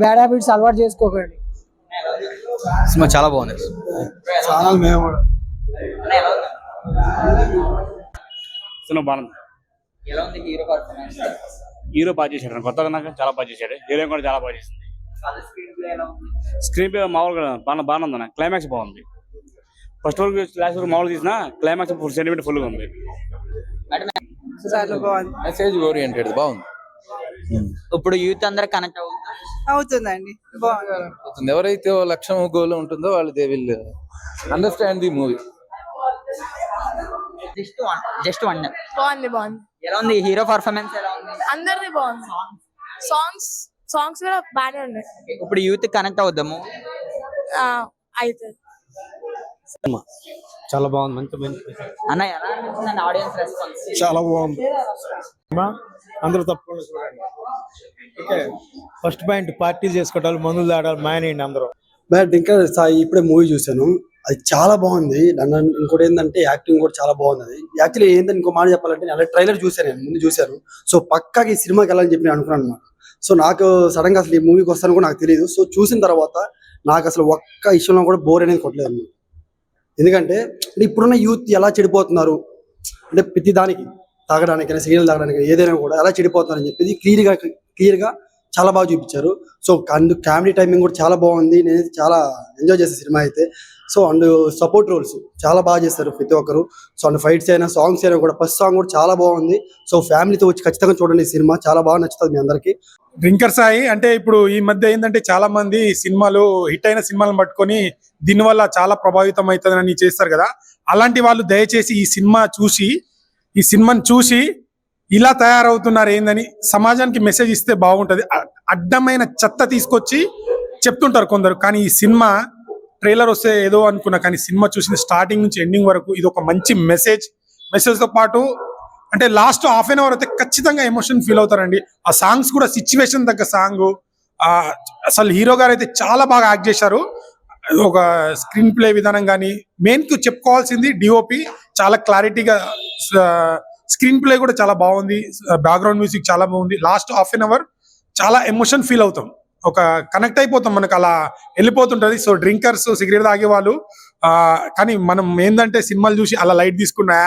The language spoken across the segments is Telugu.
బ్యాడ్ హ్యాబిట్స్ అలవాటు చేసుకోకండి. సినిమా చాలా బాగుంది. ఛానల్ మేము కూడా సినిమా బాగుంది. ఎలా ఉంది హీరో పర్ఫార్మెన్స్? హీరో బాగా చేశాడు, కొత్తగా నాకు చాలా బాగా చేశాడు. హీరోయిన్ కూడా చాలా బాగా చేసింది. స్క్రీన్ ప్లే ఎలా ఉంది? స్క్రీన్ ప్లే మామూలుగా బాగానే ఉంది. క్లైమాక్స్ బాగుంది. ఫస్ట్ వరకు లాస్ట్ వరకు మామూలు తీసిన క్లైమాక్స్ సెంటిమెంట్ ఫుల్గా ఉంది. చాలా బాగుంది. మెసేజ్ ఓరియంటెడ్ బాగుంది. ఇప్పుడు యూత్ అందరూ కనెక్ట్ అవుతుందండి. బాగుంది. ఎవరైతే లక్ష్యం గోల్ ఉంటుందో వాళ్ళు they will understand the movie. Just one. బాగుంది. ఎలా ఉంది హీరో పర్ఫార్మెన్స్? ఎలా ఉంది? అందరిది బాగుంది. సాంగ్స్ కూడా బాగానే ఉన్నాయి. ఇప్పుడు యూత్ కనెక్ట్ అవుద్దాము. అయితే చాలా బాగుంది. మంచి అన్న ఎలా అనిపిస్తుంది ఆడియన్స్ రెస్పాన్స్? చాలా బాగుంది. అందరూ తప్పకుండా చూడండి. ఓకే, ఫస్ట్ పాయింట్ పార్టీలు చేసుకోవటాలు, మందులు తాడాలి మానేయండి అందరూ. బట్ ఇంకా ఇప్పుడే మూవీ చూసాను, అది చాలా బాగుంది. ఇంకోటి ఏంటంటే యాక్టింగ్ కూడా చాలా బాగుంది. అది యాక్చువల్లీ ఏంటంటే ఇంకో మాట చెప్పాలంటే నేను ట్రైలర్ చూసాను, నేను ముందు చూశాను. సో పక్కాకి ఈ సినిమాకి వెళ్ళాలని చెప్పి నేను అనుకున్నాను అనమాట. సో నాకు సడన్ గా అసలు ఈ మూవీకి వస్తాను కూడా నాకు తెలియదు. సో చూసిన తర్వాత నాకు అసలు ఒక్క ఇష్యూలో కూడా బోర్ అనేది కొట్టలేదు అన్నమాట. ఎందుకంటే ఇప్పుడున్న యూత్ ఎలా చెడిపోతున్నారు అంటే ప్రతి దానికి తాగడానికి సిగరెట్లు తాగడానికి ఏదైనా కూడా ఎలా చెడిపోతున్నారు అని చెప్పేది క్లియర్గా చాలా బాగా చూపించారు. సో అండ్ కామెడీ టైమింగ్ కూడా చాలా బాగుంది. నేను చాలా ఎంజాయ్ చేసే సినిమా అయితే. సో అండ్ సపోర్ట్ రోల్స్ చాలా బాగా చేస్తారు ప్రతి ఒక్కరు. సో అండ్ ఫైట్స్ అయినా సాంగ్స్ అయినా కూడా ఫస్ట్ సాంగ్ కూడా చాలా బాగుంది. సో ఫ్యామిలీతో వచ్చి ఖచ్చితంగా చూడండి ఈ సినిమా, చాలా బాగా నచ్చుతుంది మీ అందరికీ. డ్రింకర్ సాయి అంటే ఇప్పుడు ఈ మధ్య ఏంటంటే చాలా మంది సినిమాలు హిట్ అయిన సినిమాలను పట్టుకొని దీనివల్ల చాలా ప్రభావితం అవుతుందని చేస్తారు కదా. అలాంటి వాళ్ళు దయచేసి ఈ సినిమాని చూసి ఇలా తయారవుతున్నారు ఏందని సమాజానికి మెసేజ్ ఇస్తే బాగుంటది. అడ్డమైన చెత్త తీసుకొచ్చి చెప్తుంటారు కొందరు, కానీ ఈ సినిమా ట్రైలర్ వస్తే ఏదో అనుకున్నా, కానీ సినిమా చూసిన స్టార్టింగ్ నుంచి ఎండింగ్ వరకు ఇది ఒక మంచి మెసేజ్తో పాటు అంటే లాస్ట్ హాఫ్ అన్ అవర్ అయితే ఖచ్చితంగా ఎమోషన్ ఫీల్ అవుతారండి. ఆ సాంగ్స్ కూడా సిచ్యువేషన్ తగ్గ సాంగ్. అసలు హీరో గారు అయితే చాలా బాగా యాక్ట్ చేశారు. ఒక స్క్రీన్ ప్లే విధానం కానీ మెయిన్ చెప్పుకోవాల్సింది డిఓపి చాలా క్లారిటీగా, స్క్రీన్ ప్లే కూడా చాలా బాగుంది, బ్యాక్గ్రౌండ్ మ్యూజిక్ చాలా బాగుంది. లాస్ట్ హాఫ్ అన్ అవర్ చాలా ఎమోషన్ ఫీల్ అవుతాం, ఒక కనెక్ట్ అయిపోతాం, మనకు అలా వెళ్ళిపోతుంటది. సో డ్రింకర్స్ సిగరెట్ తాగే వాళ్ళు కానీ మనం ఏంటంటే సినిమాలు చూసి అలా లైట్ తీసుకున్నా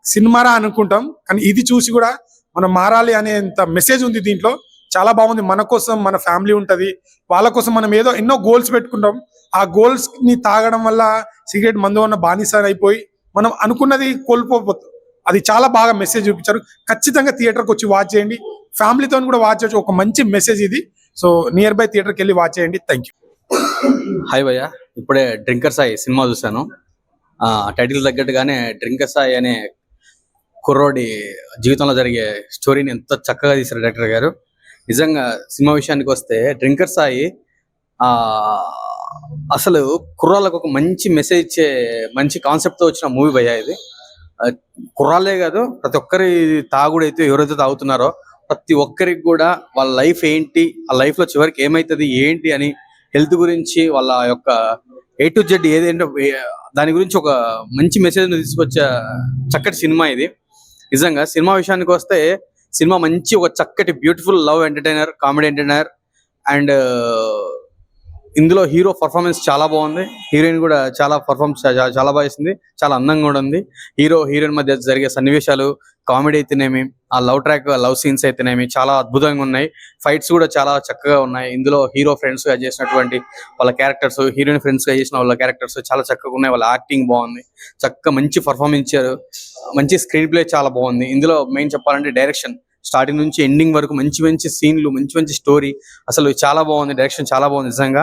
సినిమారా అనుకుంటాం, కానీ ఇది చూసి కూడా మనం మారాలి అనేంత మెసేజ్ ఉంది దీంట్లో. చాలా బాగుంది. మన కోసం మన ఫ్యామిలీ ఉంటది, వాళ్ళ కోసం మనం ఏదో ఎన్నో గోల్స్ పెట్టుకుంటాం. ఆ గోల్స్ ని తాగడం వల్ల సిగరెట్ మందు ఉన్న బానిస అయిపోయి మనం అనుకున్నది కోల్పోతాం. అది చాలా బాగా మెసేజ్ చూపించారు. ఖచ్చితంగా థియేటర్కి వచ్చి వాచ్ చేయండి, ఫ్యామిలీతో కూడా వాచ్ చేయొచ్చు. ఒక మంచి మెసేజ్ ఇది. సో నియర్ బై థియేటర్కి వెళ్ళి వాచ్ చేయండి. Thank you. హాయ్ భయ్య, ఇప్పుడే డ్రింకర్ సాయి సినిమా చూశాను. టైటిల్ తగ్గట్టుగానే డ్రింకర్ సాయి అనే కుర్రోడి జీవితంలో జరిగే స్టోరీని ఎంత చక్కగా తీశారు డైరెక్టర్ గారు. నిజంగా సినిమా విషయానికి వస్తే డ్రింకర్ సాయి అసలు కుర్రాళ్ళకు ఒక మంచి మెసేజ్ ఇచ్చే మంచి కాన్సెప్ట్తో వచ్చిన మూవీ భయ్య ఇది. కుర్రాళ్ళే కాదు, ప్రతి ఒక్కరి తాగుడైతే ఎవరైతే తాగుతున్నారో ప్రతి ఒక్కరికి కూడా వాళ్ళ లైఫ్ ఏంటి, ఆ లైఫ్లో చివరికి ఏమవుతుంది ఏంటి అని, హెల్త్ గురించి వాళ్ళ యొక్క A to Z ఏదేంటో దాని గురించి ఒక మంచి మెసేజ్ తీసుకొచ్చే చక్కటి సినిమా ఇది. నిజంగా సినిమా విషయానికి వస్తే సినిమా మంచి ఒక చక్కటి beautiful love entertainer, comedy entertainer. And ఇందులో హీరో పర్ఫార్మెన్స్ చాలా బాగుంది, హీరోయిన్ కూడా చాలా చాలా బాగా చేసింది, చాలా అందంగా కూడా ఉంది. హీరోయిన్ మధ్య జరిగే సన్నివేశాలు, కామెడీ అయితేనేమి, ఆ లవ్ సీన్స్ అయితేనేమి చాలా అద్భుతంగా ఉన్నాయి. ఫైట్స్ కూడా చాలా చక్కగా ఉన్నాయి. ఇందులో హీరో ఫ్రెండ్స్ గా చేసినటువంటి వాళ్ళ క్యారెక్టర్స్, హీరోయిన్ ఫ్రెండ్స్ గా చేసిన వాళ్ళ క్యారెక్టర్స్ చాలా చక్కగా ఉన్నాయి. వాళ్ళ యాక్టింగ్ బాగుంది, చక్కగా మంచి పర్ఫార్మెన్స్ ఇచ్చారు. మంచి స్క్రీన్ ప్లే చాలా బాగుంది. ఇందులో మెయిన్ చెప్పాలంటే డైరెక్షన్, స్టార్టింగ్ నుంచి ఎండింగ్ వరకు మంచి సీన్లు, మంచి స్టోరీ, అసలు చాలా బాగుంది. డైరెక్షన్ చాలా బాగుంది నిజంగా.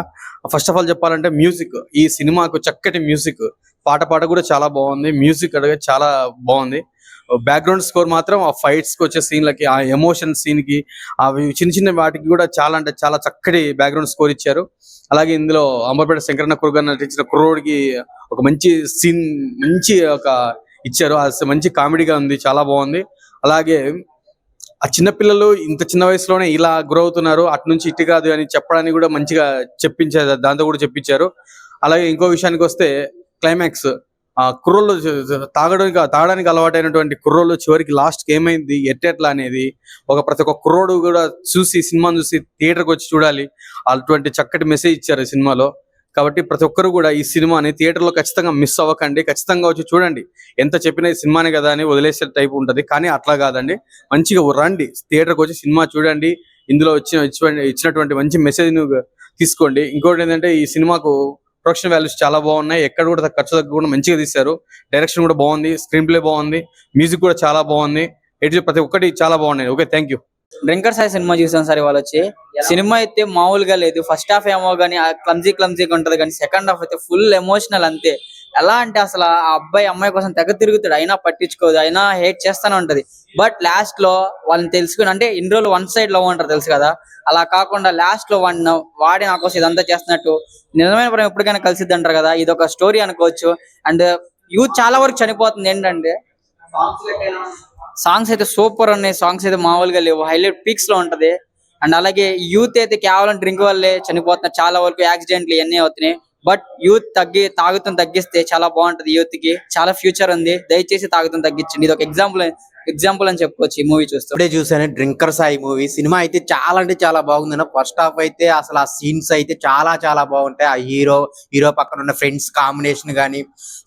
ఫస్ట్ ఆఫ్ ఆల్ చెప్పాలంటే మ్యూజిక్, ఈ సినిమాకు చక్కటి మ్యూజిక్, పాట కూడా చాలా బాగుంది. మ్యూజిక్ అడిగే చాలా బాగుంది. బ్యాక్గ్రౌండ్ స్కోర్ మాత్రం ఆ ఫైట్స్ కి వచ్చే సీన్లకి, ఆ ఎమోషన్ సీన్ కి, అవి చిన్న వాటికి కూడా చాలా అంటే చాలా చక్కటి బ్యాక్గ్రౌండ్ స్కోర్ ఇచ్చారు. అలాగే ఇందులో అంబర్పేట శంకరన్న కురుగా నటించిన కుర్రోడికి ఒక మంచి సీన్, మంచి ఒక ఇచ్చారు. మంచి కామెడీగా ఉంది, చాలా బాగుంది. అలాగే ఆ చిన్నపిల్లలు ఇంత చిన్న వయసులోనే ఇలా గ్రో అవుతున్నారు, అటు నుంచి ఇటు కాదు అని చెప్పడానికి కూడా మంచిగా చెప్పించారు, దాంతో కూడా చెప్పించారు. అలాగే ఇంకో విషయానికి వస్తే క్లైమాక్స్, కుర్రోళ్ళు తాగడానికి అలవాటైనటువంటి కుర్రోళ్ళు చివరికి లాస్ట్ కి ఏమైంది ఎట్టెట్లా అనేది ప్రతి ఒక్క కుర్రోడు కూడా చూసి సినిమాను చూసి థియేటర్కి వచ్చి చూడాలి. అటువంటి చక్కటి మెసేజ్ ఇచ్చారు ఈ సినిమాలో. కాబట్టి ప్రతి ఒక్కరు కూడా ఈ సినిమాని థియేటర్లో ఖచ్చితంగా మిస్ అవ్వకండి, ఖచ్చితంగా వచ్చి చూడండి. ఎంత చెప్పినా ఈ సినిమానే కదా అని వదిలేసే టైప్ ఉంటది, కానీ అట్లా కాదండి. మంచిగా రండి, థియేటర్కి వచ్చి సినిమా చూడండి. ఇందులో ఇచ్చినటువంటి మంచి మెసేజ్ తీసుకోండి. ఇంకోటి ఏంటంటే ఈ సినిమాకు ప్రొడక్షన్ వాల్యూస్ చాలా బాగున్నాయి. ఎక్కడ కూడా ఖర్చు తగ్గకుండా మంచిగా తీశారు. డైరెక్షన్ కూడా బాగుంది, స్క్రీన్ ప్లే బాగుంది, మ్యూజిక్ కూడా చాలా బాగుంది. ప్రతి ఒక్కటి చాలా బాగున్నాయి. Okay, thank you. Drinker Sai cinema చూసాం సార్ ఇవాళ వచ్చి. సినిమా అయితే మామూలుగా లేదు. ఫస్ట్ హాఫ్ ఏమో కానీ క్లమ్జీగా ఉంటది, కానీ సెకండ్ హాఫ్ అయితే ఫుల్ ఎమోషనల్ అంతే. ఎలా అంటే అసలు ఆ అమ్మాయి కోసం తెగ తిరుగుతాడు, అయినా పట్టించుకోదు, అయినా హేట్ చేస్తానే ఉంటది. బట్ లాస్ట్ లో వాళ్ళని తెలుసుకుని, అంటే ఇన్ని రోజులు వన్ సైడ్ లవ్ అంటారు తెలుసు కదా, అలా కాకుండా లాస్ట్ లో వాడి నా కోసం ఇదంతా చేస్తున్నట్టు నిజమైన ప్రేమ ఎప్పటికైనా కలిసిద్ది అంటారు కదా, ఇది ఒక స్టోరీ అనుకోవచ్చు. అండ్ యూత్ చాలా వరకు చనిపోతుంది. ఏంటంటే సాంగ్స్ అయితే సూపర్ ఉన్నాయి, సాంగ్స్ అయితే మామూలుగా లేవు, హైలైట్ పీక్స్ లో ఉంటది. అండ్ అలాగే యూత్ అయితే కేవలం డ్రింక్ వల్లే చనిపోతున్నారు, చాలా వరకు యాక్సిడెంట్లు ఇవన్నీ అవుతున్నాయి. బట్ యూత్ తాగుతం తగ్గిస్తే చాలా బాగుంటది. యూత్ కి చాలా ఫ్యూచర్ ఉంది, దయచేసి తాగుతం తగ్గించండి. ఇది ఒక ఎగ్జాంపుల్ అని చెప్పుకోవచ్చు ఈ మూవీ చూస్తే. ఇప్పుడే చూసాను డ్రింకర్ సాయి మూవీ. సినిమా అయితే చాలా అంటే చాలా బాగుంది. ఫస్ట్ హాఫ్ అయితే అసలు ఆ సీన్స్ అయితే చాలా చాలా బాగుంటాయి. ఆ హీరో పక్కన ఉన్న ఫ్రెండ్స్ కాంబినేషన్ గానీ,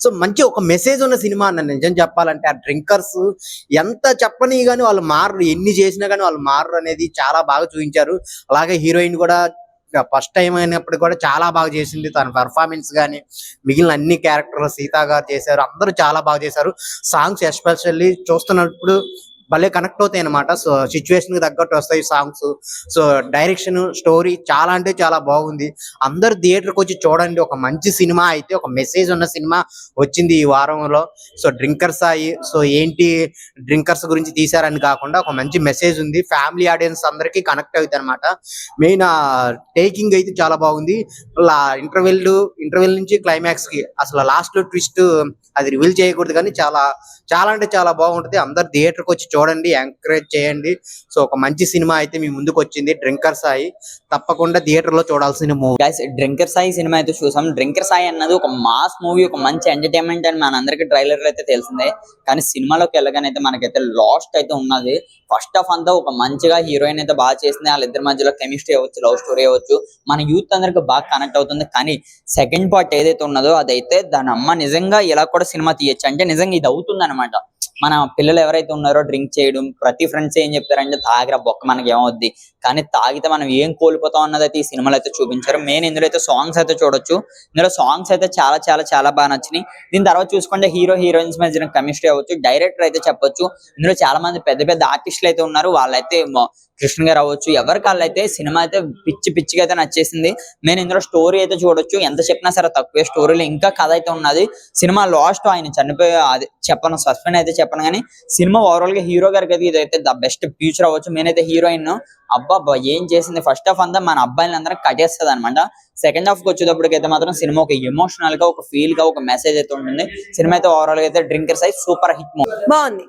సో మంచి ఒక మెసేజ్ ఉన్న సినిమా అన్న. నిజం చెప్పాలంటే ఆ డ్రింకర్స్ ఎంత చెప్పని గానీ వాళ్ళు మారరు, ఎన్ని చేసినా గానీ వాళ్ళు మారరు అనేది చాలా బాగా చూపించారు. అలాగే హీరోయిన్ కూడా ఫస్ట్ టైం అయినప్పుడు కూడా చాలా బాగా చేసింది. తన పెర్ఫార్మెన్స్ గానీ మిగిలిన అన్ని క్యారెక్టర్లు సీతా గారు చేశారు, అందరూ చాలా బాగా చేశారు. సాంగ్స్ ఎస్పెషల్లీ చూస్తున్నప్పుడు భలే కనెక్ట్ అవుతాయి అనమాట. సో సిచ్యువేషన్ కి తగ్గట్టు వస్తాయి సాంగ్స్. సో డైరెక్షన్, స్టోరీ చాలా అంటే చాలా బాగుంది. అందరు థియేటర్కి వచ్చి చూడండి. ఒక మంచి సినిమా అయితే, ఒక మెసేజ్ ఉన్న సినిమా వచ్చింది ఈ వారంలో. సో డ్రింకర్ సాయి, సో ఏంటి డ్రింకర్స్ గురించి తీశారని కాకుండా ఒక మంచి మెసేజ్ ఉంది. ఫ్యామిలీ ఆడియన్స్ అందరికీ కనెక్ట్ అవుతుంది అనమాట. మెయిన్ టేకింగ్ అయితే చాలా బాగుంది. ఇంటర్వెల్ నుంచి క్లైమాక్స్ కి అసలు లాస్ట్ లో ట్విస్ట్ అది రివీల్ చేయకూడదు, కానీ చాలా చాలా అంటే చాలా బాగుంటది. అందరు థియేటర్కి వచ్చి చూడండి, ఎంకరేజ్ చేయండి. సో ఒక మంచి సినిమా అయితే మీ ముందుకు వచ్చింది డ్రింకర్ సాయి. తప్పకుండా థియేటర్ లో చూడాల్సిన movie. Guys, drinker Sai cinema అయితే చూసాం. డ్రింకర్ సాయి అన్నది ఒక మాస్ మూవీ, ఒక మంచి ఎంటర్టైన్మెంట్ అని మనందరికి ట్రైలర్ అయితే తెలిసిందే. కానీ సినిమాలోకి వెళ్ళగానైతే మనకైతే లాస్ట్ అయితే ఉన్నది. ఫస్ట్ హాఫ్ అంతా ఒక మంచిగా హీరోయిన్ అయితే బాగా చేసింది. వాళ్ళిద్దరి మధ్యలో కెమిస్ట్రీ అవ్వచ్చు, లవ్ స్టోరీ అవ్వచ్చు, మన యూత్ అందరికి బాగా కనెక్ట్ అవుతుంది. కానీ సెకండ్ పార్ట్ ఏదైతే ఉన్నదో అదైతే దాని అమ్మ నిజంగా ఇలా కూడా సినిమా తీయచ్చు అంటే నిజంగా ఇది అవుతుంది అనమాట. మన పిల్లలు ఎవరైతే ఉన్నారో డ్రింక్ చేయడం, ప్రతి ఫ్రెండ్స్ ఏం చెప్తారంటే తాగిరా బొక్క మనకి ఏమవుద్ది, కానీ తాగితే మనం ఏం కోల్పోతాం అన్నది అయితే ఈ సినిమాలో అయితే చూపించారు. మెయిన్ ఇందులో అయితే సాంగ్స్ అయితే చూడొచ్చు. ఇందులో సాంగ్స్ అయితే చాలా చాలా చాలా బాగా నచ్చినాయి. దీని తర్వాత చూసుకుంటే హీరోయిన్స్ మధ్య కెమిస్ట్రీ అవ్వచ్చు, డైరెక్టర్ అయితే చెప్పొచ్చు. ఇందులో చాలా మంది పెద్ద పెద్ద ఆర్టిస్టులు అయితే ఉన్నారు. వాళ్ళైతే కృష్ణ గారు అవ్వచ్చు, ఎవరికి వాళ్ళైతే సినిమా అయితే పిచ్చిగా అయితే నచ్చేసింది. నేను ఇందులో స్టోరీ అయితే చూడొచ్చు, ఎంత చెప్పినా సరే తక్కువే. స్టోరీలో ఇంకా కథ అయితే ఉన్నది. సినిమా లాస్ట్ ఆయన చనిపోయి అది చెప్పను, సస్పెండ్ అయితే చెప్పను, కానీ సినిమా ఓవరాల్ గా హీరో గారికి అయితే ఇదైతే ద బెస్ట్ ఫ్యూచర్ అవ్వచ్చు. నేనైతే హీరోయిన్ అబ్బా ఏం చేసింది, ఫస్ట్ హాఫ్ అంతా మన అబ్బాయిని అందరూ కట్టేస్తుంది అనమాట. సెకండ్ హాఫ్ కి వచ్చేటప్పటికైతే మాత్రం సినిమా ఒక ఎమోషనల్ గా, ఒక ఫీల్ గా, ఒక మెసేజ్ అయితే ఉంటుంది. సినిమా అయితే ఓవరాల్ గా అయితే drinker Sai super hit movie. బాగుంది.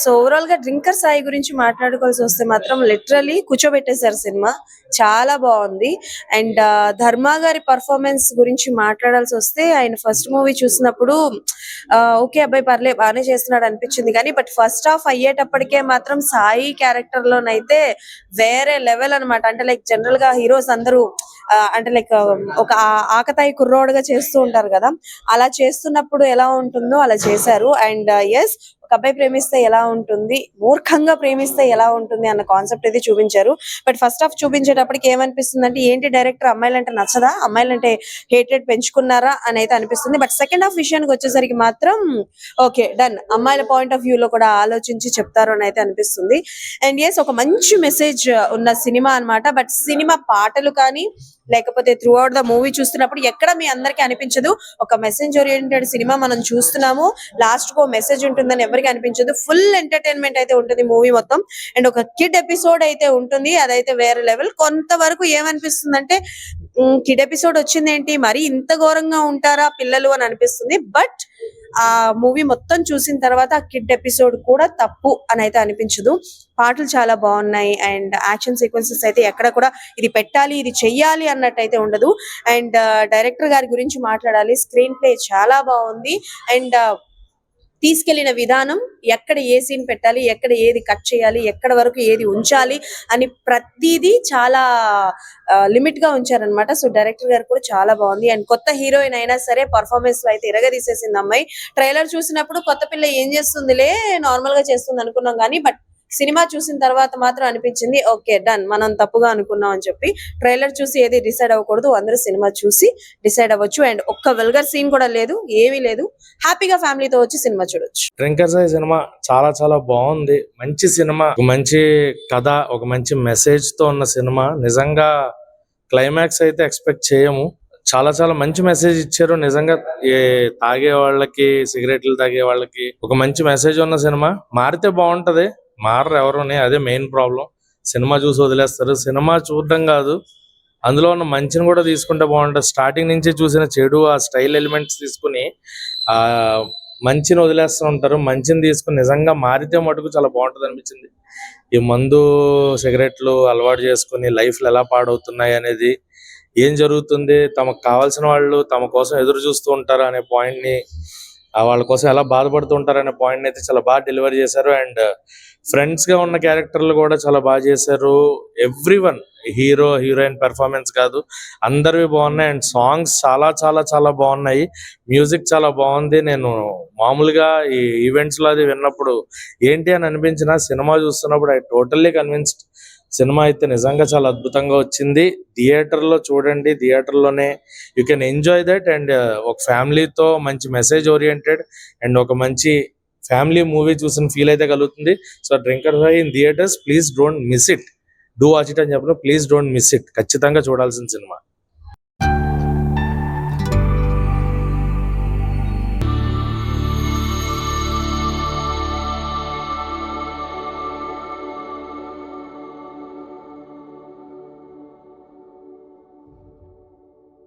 సో ఓవరాల్ గా డ్రింకర్ సాయి గురించి మాట్లాడుకోవాల్సి వస్తే మాత్రం లిటరలీ కూర్చోబెట్టేశారు సినిమా. చాలా బాగుంది. అండ్ ధర్మ గారి పర్ఫార్మెన్స్ గురించి మాట్లాడాల్సి వస్తే, ఆయన ఫస్ట్ మూవీ చూసినప్పుడు ఓకే అబ్బాయి పర్లే బాగానే చేస్తున్నాడు అనిపించింది, కానీ బట్ ఫస్ట్ హాఫ్ అయ్యేటప్పటికే మాత్రం సాయి క్యారెక్టర్ లోనైతే వేరే లెవెల్ అనమాట. అంటే లైక్ జనరల్ గా హీరోస్ అందరూ అంటే లైక్ ఒక ఆకతాయి కుర్రోడుగా చేస్తూ ఉంటారు కదా, అలా చేస్తున్నప్పుడు ఎలా ఉంటుందో అలా చేశారు. అండ్ ఎస్, ఒక అబ్బాయి ప్రేమిస్తే ఎలా ఉంటుంది, మూర్ఖంగా ప్రేమిస్తే ఎలా ఉంటుంది అన్న కాన్సెప్ట్ అయితే చూపించారు. బట్ ఫస్ట్ హాఫ్ చూపించేటప్పటికి ఏమనిపిస్తుంది అంటే, ఏంటి డైరెక్టర్ అమ్మాయిలంటే నచ్చదా, అమ్మాయిలంటే హేట్రేట్ పెంచుకున్నారా అని అయితే అనిపిస్తుంది. బట్ సెకండ్ హాఫ్ విషయానికి వచ్చేసరికి మాత్రం ఓకే డన్, అమ్మాయిల పాయింట్ ఆఫ్ వ్యూ లో కూడా ఆలోచించి చెప్తారు అని అయితే అనిపిస్తుంది. అండ్ ఎస్, ఒక మంచి మెసేజ్ ఉన్న సినిమా అన్నమాట. బట్ సినిమా పాటలు కానీ లేకపోతే త్రూ అవుట్ ద మూవీ చూస్తున్నప్పుడు ఎక్కడ మీ అందరికీ అనిపించదు ఒక మెసేజ్ ఓరియంటెడ్ సినిమా మనం చూస్తున్నాము, లాస్ట్ కు మెసేజ్ ఉంటుందని ఎవరికి అనిపించదు. ఫుల్ ఎంటర్టైన్మెంట్ అయితే ఉంటుంది మూవీ మొత్తం. అండ్ ఒక కిడ్ ఎపిసోడ్ అయితే ఉంటుంది, అదైతే వేరే లెవెల్. కొంతవరకు ఏమనిపిస్తుంది అంటే కిడ్ ఎపిసోడ్ వచ్చింది ఏంటి మరి ఇంత ఘోరంగా ఉంటారా పిల్లలు అని అనిపిస్తుంది. బట్ ఆ మూవీ మొత్తం చూసిన తర్వాత ఆ కిడ్ ఎపిసోడ్ కూడా తప్పు అని అయితే అనిపించదు. పాటలు చాలా బాగున్నాయి అండ్ యాక్షన్ సీక్వెన్సెస్ అయితే ఎక్కడ కూడా ఇది పెట్టాలి ఇది చెయ్యాలి అన్నట్టు అయితే ఉండదు. అండ్ డైరెక్టర్ గారి గురించి మాట్లాడాలి. స్క్రీన్ ప్లే చాలా బాగుంది అండ్ తీసుకెళ్లిన విధానం, ఎక్కడ ఏ సీన్ పెట్టాలి, ఎక్కడ ఏది కట్ చేయాలి, ఎక్కడ వరకు ఏది ఉంచాలి అని ప్రతిదీ చాలా లిమిట్ గా ఉంచారనమాట. సో డైరెక్టర్ గారు కూడా చాలా బాగుంది అండ్ కొత్త హీరోయిన్ అయినా సరే పర్ఫార్మెన్స్ లో అయితే ఇరగదీసేసింది అమ్మాయి. ట్రైలర్ చూసినప్పుడు కొత్త పిల్ల ఏం చేస్తుందిలే నార్మల్ గా చేస్తుంది అనుకున్నాం కానీ బట్ సినిమా చూసిన తర్వాత మాత్రం అనిపించింది ఓకే డన్ మనం తప్పుగా అనుకున్నాం అని చెప్పి. ట్రైలర్ చూసి ఏది డిసైడ్ అవ్వకూడదు, అందరూ సినిమా చూసి డిసైడ్ అవ్వచ్చు. అండ్ ఒక్క వెల్గర్ సీన్ కూడా లేదు, ఏమీ లేదు. హ్యాపీగా ఫ్యామిలీతో వచ్చి సినిమా చూడొచ్చు. డ్రింకర్ సాయి సినిమా చాలా చాలా బాగుంది. మంచి సినిమా, ఒక మంచి కథ, ఒక మంచి మెసేజ్ తో ఉన్న సినిమా. నిజంగా క్లైమాక్స్ అయితే ఎక్స్పెక్ట్ చేయము. చాలా చాలా మంచి మెసేజ్ ఇచ్చారు. నిజంగా తాగే వాళ్ళకి, సిగరెట్లు తాగే వాళ్ళకి ఒక మంచి మెసేజ్ ఉన్న సినిమా. మారితే బాగుంటది, మారరు ఎవరుని, అదే మెయిన్ ప్రాబ్లం. సినిమా చూసి వదిలేస్తారు. సినిమా చూడడం కాదు, అందులో ఉన్న మంచిని కూడా తీసుకుంటే బాగుంటుంది. స్టార్టింగ్ నుంచి చూసిన చెడు, ఆ స్టైల్ ఎలిమెంట్స్ తీసుకుని ఆ మంచిని వదిలేస్తూ ఉంటారు. మంచిని తీసుకుని నిజంగా మారితే మటుకు చాలా బాగుంటుంది అనిపించింది. ఈ మందు సిగరెట్లు అలవాటు చేసుకుని లైఫ్లు ఎలా పాడవుతున్నాయి అనేది, ఏం జరుగుతుంది, తమకు కావాల్సిన వాళ్ళు తమ కోసం ఎదురు చూస్తూ ఉంటారు అనే పాయింట్ ని, వాళ్ళ కోసం ఎలా బాధపడుతూ ఉంటారు అనే పాయింట్ అయితే చాలా బాగా డెలివరీ చేశారు. అండ్ ఫ్రెండ్స్ గా ఉన్న క్యారెక్టర్లు కూడా చాలా బాగా చేశారు. ఎవ్రీవన్, హీరో హీరోయిన్ పెర్ఫార్మెన్స్ కాదు, అందరివి బాగున్నాయి. అండ్ సాంగ్స్ చాలా చాలా చాలా బాగున్నాయి. మ్యూజిక్ చాలా బాగుంది. నేను మామూలుగా ఈ ఈవెంట్స్ లో అది విన్నప్పుడు ఏంటి అని అనిపించిన, సినిమా చూస్తున్నప్పుడు ఐ టోటల్లీ కన్విన్స్డ్. సినిమా అయితే నిజంగా చాలా అద్భుతంగా వచ్చింది. థియేటర్ లో చూడండి, థియేటర్ లోనే you can enjoy that. And ఒక ఫ్యామిలీతో మంచి మెసేజ్ ఓరియంటెడ్ అండ్ ఒక మంచి ఫ్యామిలీ మూవీ చూసిన ఫీల్ అయితే కలుగుతుంది. So drinker Sai in theatres, please don't miss it. Do watch it అని చెప్పను, ప్లీజ్ డోంట్ మిస్ ఇట్. ఖచ్చితంగా చూడాల్సిన సినిమా.